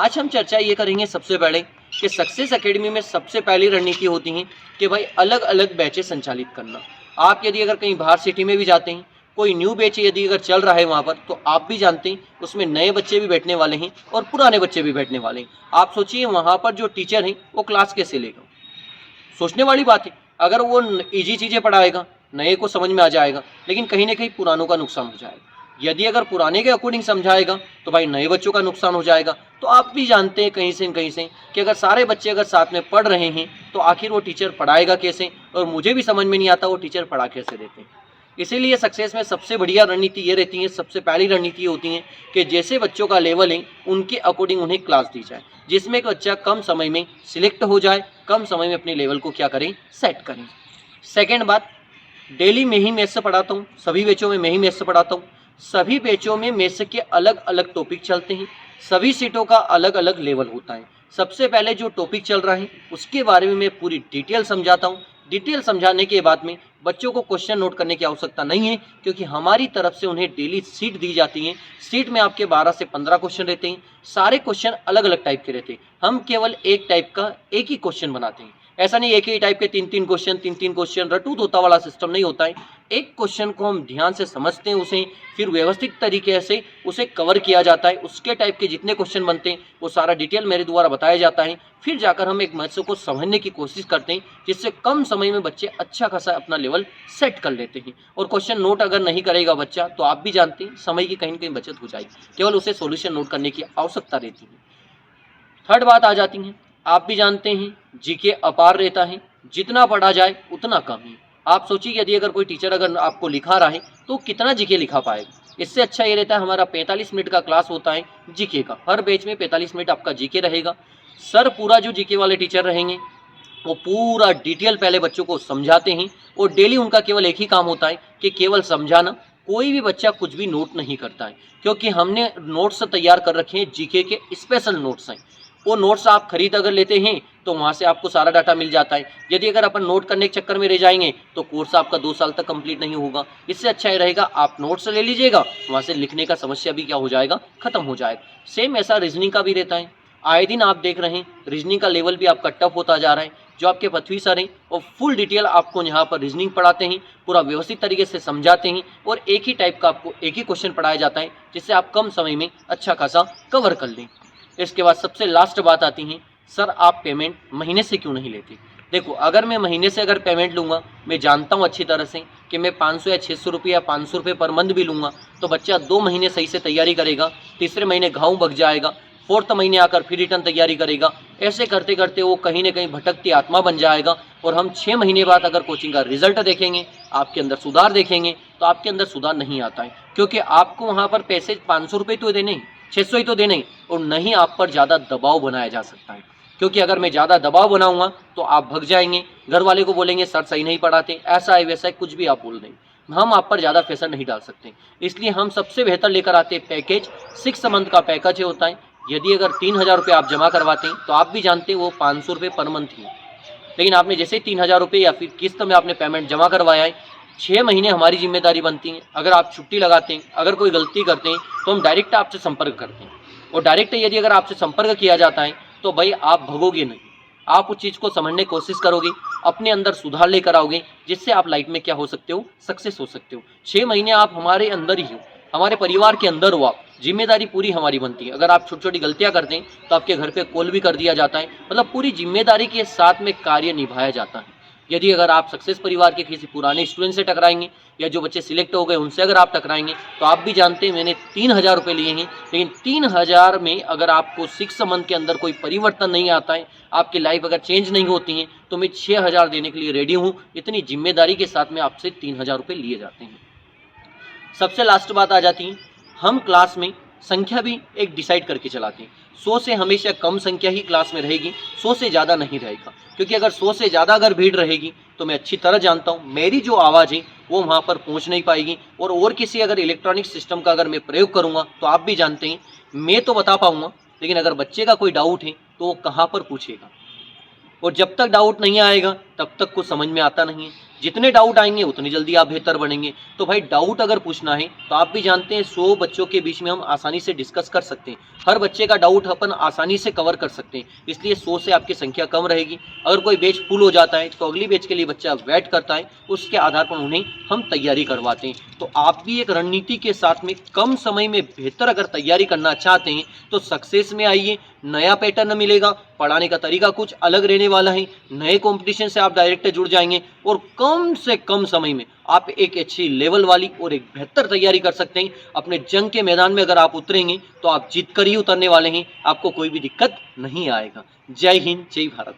आज हम चर्चा ये करेंगे सबसे पहले कि सक्सेस एकेडमी में सबसे पहली रणनीति होती है कि भाई अलग अलग बैचेस संचालित करना। आप यदि अगर कहीं बाहर सिटी में भी जाते हैं, कोई न्यू बैच यदि अगर चल रहा है वहाँ पर, तो आप भी जानते हैं उसमें नए बच्चे भी बैठने वाले हैं और पुराने बच्चे भी बैठने वाले हैं। आप सोचिए वहाँ पर जो टीचर हैं वो क्लास कैसे लेगा। सोचने वाली बात है। अगर वो ईजी चीज़ें पढ़ाएगा, नए को समझ में आ जाएगा, लेकिन कहीं ना कहीं पुरानों का नुकसान हो जाएगा। यदि अगर पुराने के अकॉर्डिंग समझाएगा तो भाई नए बच्चों का नुकसान हो जाएगा। तो आप भी जानते हैं कहीं से कि अगर सारे बच्चे अगर साथ में पढ़ रहे हैं तो आखिर वो टीचर पढ़ाएगा कैसे, और मुझे भी समझ में नहीं आता वो टीचर पढ़ा कैसे देते हैं। इसीलिए सक्सेस में सबसे बढ़िया रणनीति ये रहती है, सबसे पहली रणनीति होती है कि जैसे बच्चों का लेवल है उनके अकॉर्डिंग उन्हें क्लास दी जाए, जिसमें एक बच्चा कम समय में सिलेक्ट हो जाए, कम समय में अपने लेवल को क्या करें, सेट करें। सेकेंड बात, डेली मैं ही मैथ्स से पढ़ाता हूँ, सभी बैचों में मैं ही मैथ्स से पढ़ाता हूँ। सभी बैचों में मैथ्स के अलग अलग टॉपिक चलते हैं, सभी सीटों का अलग अलग लेवल होता है। सबसे पहले जो टॉपिक चल रहा है उसके बारे में मैं पूरी डिटेल समझाता हूँ। डिटेल समझाने के बाद में बच्चों को क्वेश्चन नोट करने की आवश्यकता नहीं है, क्योंकि हमारी तरफ से उन्हें डेली सीट दी जाती है। सीट में आपके 12 से 15 क्वेश्चन रहते हैं, सारे क्वेश्चन अलग अलग टाइप के रहते हैं। हम केवल एक टाइप का एक ही क्वेश्चन बनाते हैं। ऐसा नहीं एक ही टाइप के तीन तीन क्वेश्चन रटू तोता वाला सिस्टम नहीं होता है। एक क्वेश्चन को हम ध्यान से समझते हैं, उसे फिर व्यवस्थित तरीके से उसे कवर किया जाता है। उसके टाइप के जितने क्वेश्चन बनते हैं वो सारा डिटेल मेरे द्वारा बताया जाता है। फिर जाकर हम एक मैथ्स को समझने की कोशिश करते हैं, जिससे कम समय में बच्चे अच्छा खासा अपना लेवल सेट कर लेते हैं। और क्वेश्चन नोट अगर नहीं करेगा बच्चा तो आप भी जानते हैं समय की कहीं न कहीं बचत हो जाएगी, केवल उसे सॉल्यूशन नोट करने की आवश्यकता रहती है। थर्ड बात आ जाती है, आप भी जानते हैं जीके अपार रहता है, जितना पढ़ा जाए उतना कम है। आप सोचिए यदि अगर कोई टीचर अगर आपको लिखा रहा है तो कितना जीके लिखा पाएगा। इससे अच्छा ये रहता है हमारा 45 मिनट का क्लास होता है जीके का, हर बैच में 45 मिनट आपका जीके रहेगा। सर पूरा जो जीके वाले टीचर रहेंगे वो पूरा डिटेल पहले बच्चों को समझाते हैं, और डेली उनका केवल एक ही काम होता है कि केवल समझाना। कोई भी बच्चा कुछ भी नोट नहीं करता है, क्योंकि हमने नोट्स तैयार कर रखे हैं, जीके के स्पेशल नोट्स हैं। वो नोट्स आप खरीद अगर लेते हैं तो वहाँ से आपको सारा डाटा मिल जाता है। यदि अगर अपन नोट करने के चक्कर में रह जाएंगे तो कोर्स आपका 2 साल तक कंप्लीट नहीं होगा। इससे अच्छा ये रहेगा आप नोट्स ले लीजिएगा, वहाँ से लिखने का समस्या भी क्या हो जाएगा, खत्म हो जाएगा। सेम ऐसा रीजनिंग का भी रहता है। आए दिन आप देख रहे हैं रीजनिंग का लेवल भी आपका टफ होता जा रहा है। जो आपके पृथ्वी सर हैं वो फुल डिटेल आपको यहाँ पर रीजनिंग पढ़ाते हैं, पूरा व्यवस्थित तरीके से समझाते हैं, और एक ही टाइप का आपको एक ही क्वेश्चन पढ़ाया जाता है, जिससे आप कम समय में अच्छा खासा कवर कर लें। इसके बाद सबसे लास्ट बात आती है, सर आप पेमेंट महीने से क्यों नहीं लेते। देखो अगर मैं महीने से अगर पेमेंट लूँगा, मैं जानता हूँ अच्छी तरह से कि मैं 500 या 600 रुपये या 500 रुपये पर मंथ भी लूँगा तो बच्चा 2 महीने सही से तैयारी करेगा, तीसरे महीने घाव बग जाएगा, फोर्थ महीने आकर फिर रिटर्न तैयारी करेगा। ऐसे करते करते वो कहीं ना कहीं भटकती आत्मा बन जाएगा। और हम 6 महीने बाद अगर कोचिंग का रिजल्ट देखेंगे, आपके अंदर सुधार देखेंगे, तो आपके अंदर सुधार नहीं आता है, क्योंकि आपको वहाँ पर पैसे 500 रुपये तो देने, 600 ही तो देने, और नहीं आप पर ज़्यादा दबाव बनाया जा सकता है। क्योंकि अगर मैं ज़्यादा दबाव बनाऊंगा तो आप भग जाएंगे, घर वाले को बोलेंगे सर सही नहीं पढ़ाते, ऐसा है वैसा है, कुछ भी आप बोल देंगे। हम आप पर ज़्यादा प्रेशर नहीं डाल सकते, इसलिए हम सबसे बेहतर लेकर आते हैं पैकेज। 6 मंथ का पैकेज होता है। यदि अगर 3000 रुपये आप जमा करवाते हैं तो आप भी जानते हैं वो 500 रुपये पर मंथ ही है, लेकिन आपने जैसे 3000 रुपये या फिर किस्त में आपने पेमेंट जमा करवाया है, 6 महीने हमारी जिम्मेदारी बनती है। अगर आप छुट्टी लगाते हैं, अगर कोई गलती करते हैं, तो हम डायरेक्ट आपसे संपर्क करते हैं, और डायरेक्ट यदि अगर आपसे संपर्क किया जाता है तो भाई आप भगोगे नहीं, आप उस चीज़ को समझने की कोशिश करोगे, अपने अंदर सुधार लेकर आओगे, जिससे आप लाइफ में क्या हो सकते हो, सक्सेस हो सकते हो। 6 महीने आप हमारे अंदर ही हो, हमारे परिवार के अंदर हो, आप जिम्मेदारी पूरी हमारी बनती है। अगर आप छोटी छोटी गलतियां करते हैं तो आपके घर पे कॉल भी कर दिया जाता है, मतलब पूरी जिम्मेदारी के साथ में कार्य निभाया जाता है। यदि अगर आप सक्सेस परिवार के किसी पुराने स्टूडेंट से टकराएंगे, या जो बच्चे सिलेक्ट हो गए उनसे अगर आप टकराएंगे, तो आप भी जानते हैं मैंने 3000 रुपये लिए हैं, लेकिन 3000 में अगर आपको 6 मंथ के अंदर कोई परिवर्तन नहीं आता है, आपकी लाइफ अगर चेंज नहीं होती है, तो मैं 6000 देने के लिए रेडी हूँ। इतनी जिम्मेदारी के साथ में आपसे 3000 रुपये लिए जाते हैं। सबसे लास्ट बात आ जाती है, हम क्लास में संख्या भी एक डिसाइड करके चलाते हैं। 100 से हमेशा कम संख्या ही क्लास में रहेगी, 100 से ज़्यादा नहीं रहेगा, क्योंकि अगर 100 से ज़्यादा अगर भीड़ रहेगी तो मैं अच्छी तरह जानता हूँ मेरी जो आवाज़ है वो वहाँ पर पहुँच नहीं पाएगी। और किसी अगर इलेक्ट्रॉनिक सिस्टम का अगर मैं प्रयोग करूँगा तो आप भी जानते हैं मैं तो बता पाऊँगा, लेकिन अगर बच्चे का कोई डाउट है तो वो कहाँ पर पूछेगा, और जब तक डाउट नहीं आएगा तब तक कुछ समझ में आता नहीं है। जितने डाउट आएंगे उतनी जल्दी आप बेहतर बनेंगे। तो भाई डाउट अगर पूछना है तो आप भी जानते हैं 100 बच्चों के बीच में हम आसानी से डिस्कस कर सकते हैं, हर बच्चे का डाउट अपन आसानी से कवर कर सकते हैं, इसलिए 100 से आपकी संख्या कम रहेगी। अगर कोई बैच फुल हो जाता है तो अगली बैच के लिए बच्चा वेट करता है, उसके आधार पर उन्हें हम तैयारी करवाते हैं। तो आप भी एक रणनीति के साथ में कम समय में बेहतर अगर तैयारी करना चाहते हैं तो सक्सेस में आइए। नया पैटर्न मिलेगा, पढ़ाने का तरीका कुछ अलग रहने वाला है, नए कंपटीशन से आप डायरेक्ट जुड़ जाएंगे और कम से कम समय में आप एक अच्छी लेवल वाली और एक बेहतर तैयारी कर सकते हैं। अपने जंग के मैदान में अगर आप उतरेंगे तो आप जीत कर ही उतरने वाले हैं, आपको कोई भी दिक्कत नहीं आएगा। जय हिंद, जय भारत।